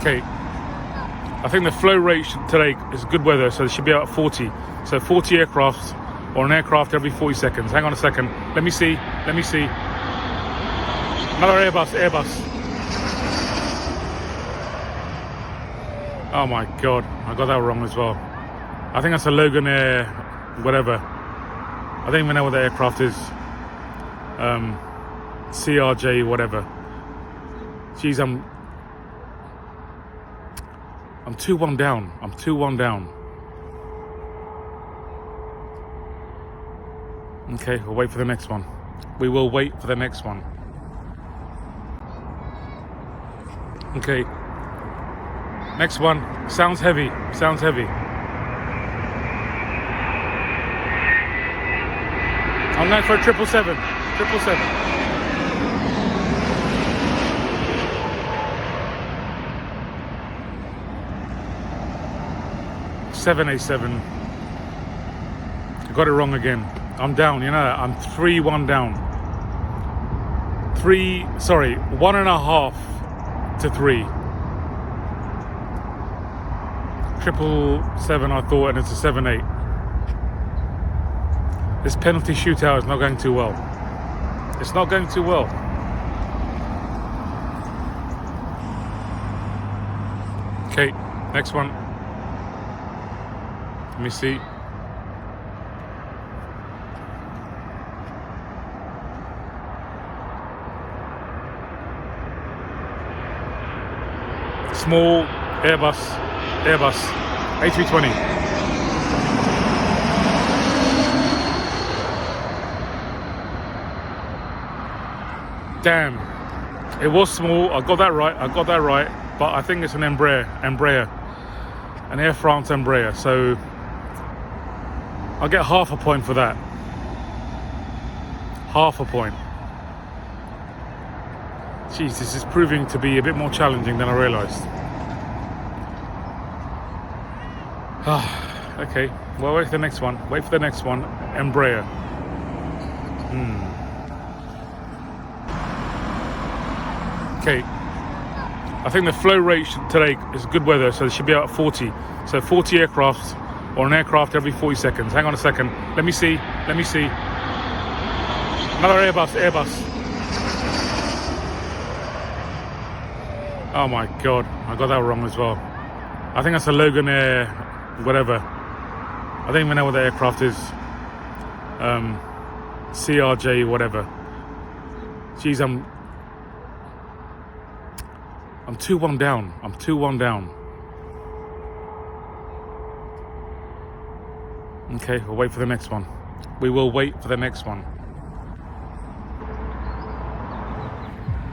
Okay, I think the flow rate today is good weather, so it should be about 40. So 40 aircraft or an aircraft every 40 seconds. Hang on a second. Let me see. Another Airbus. Oh my God, I got that wrong as well. I think that's a Logan Air, whatever. I don't even know what the aircraft is. CRJ, whatever. Jeez, I'm 2-1 down. I'm 2-1 down. Okay, we'll wait for the next one. We will wait for the next one. Okay. Next one. Sounds heavy. I'm going for a 777. 787. I got it wrong again. I'm down, you know that. I'm 3-1 down. 1.5 to 3. 777 I thought, and it's a 78. This penalty shootout is not going too well. It's not going too well. Okay, next one. Let me see. Small Airbus A320. Damn, it was small. I got that right. But I think it's an Embraer, an Air France Embraer. So I'll get half a point for that. Half a point. Jeez, this is proving to be a bit more challenging than I realised. Okay, well, wait for the next one. Embraer. Okay, I think the flow rate today is good weather, so it should be about 40. So 40 aircraft or an aircraft every 40 seconds. Hang on a second. Let me see. Another Airbus. Oh my God, I got that wrong as well. I think that's a Logan Air, whatever. I don't even know what the aircraft is. CRJ, whatever. Jeez, I'm 2-1 down. Okay, we'll wait for the next one. We will wait for the next one.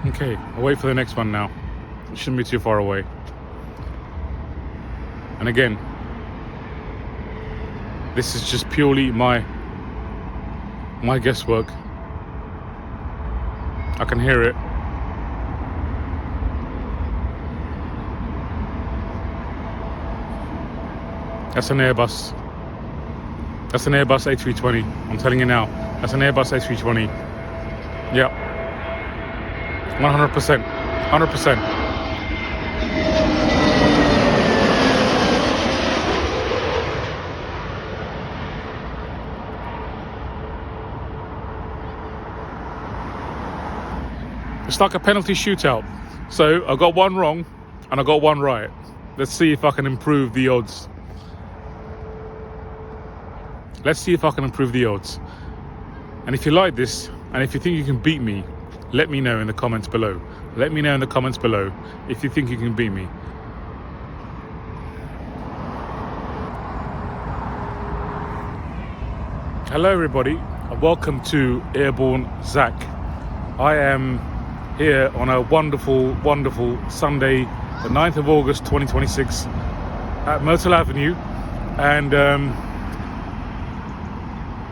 Okay, I'll wait for the next one now. It shouldn't be too far away. And again, this is just purely my guesswork. I can hear it. That's an Airbus. That's an Airbus A320. I'm telling you now. That's an Airbus A320. Yep. 100%. 100%. It's like a penalty shootout. So I got one wrong and I got one right. Let's see if I can improve the odds. And if you like this, and if you think you can beat me, let me know in the comments below. If you think you can beat me. Hello everybody, and welcome to Airborne Zac. I am here on a wonderful Sunday, the 9th of August 2026 at Myrtle Avenue, and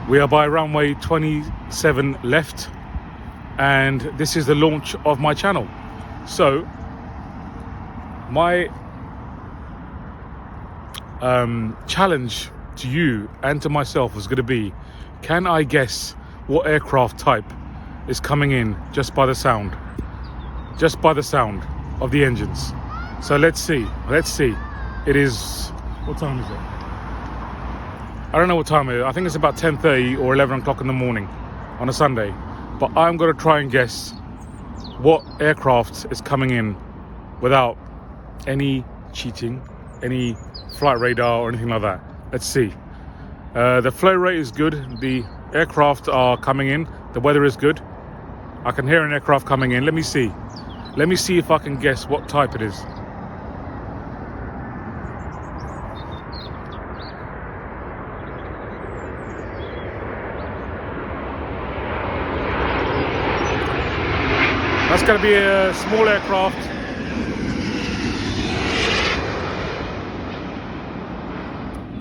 we are by runway 27 left, and this is the launch of my channel. So my challenge to you and to myself was going to be, can I guess what aircraft type is coming in just by the sound of the engines? So let's see. It is, what time is it? I don't know what time it is. I think it's about 10:30 or 11 o'clock in the morning on a Sunday. But I'm going to try and guess what aircraft is coming in without any cheating, any flight radar or anything like that. Let's see. The flow rate is good. The aircraft are coming in. The weather is good. I can hear an aircraft coming in. Let me see. Let me see if I can guess what type it is. That's going to be a small aircraft.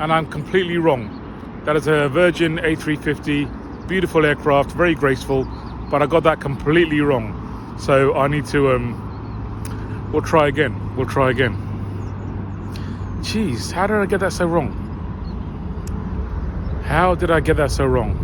And I'm completely wrong. That is a Virgin A350, beautiful aircraft, very graceful, but I got that completely wrong. So I need to, we'll try again. Jeez, how did I get that so wrong? How did I get that so wrong?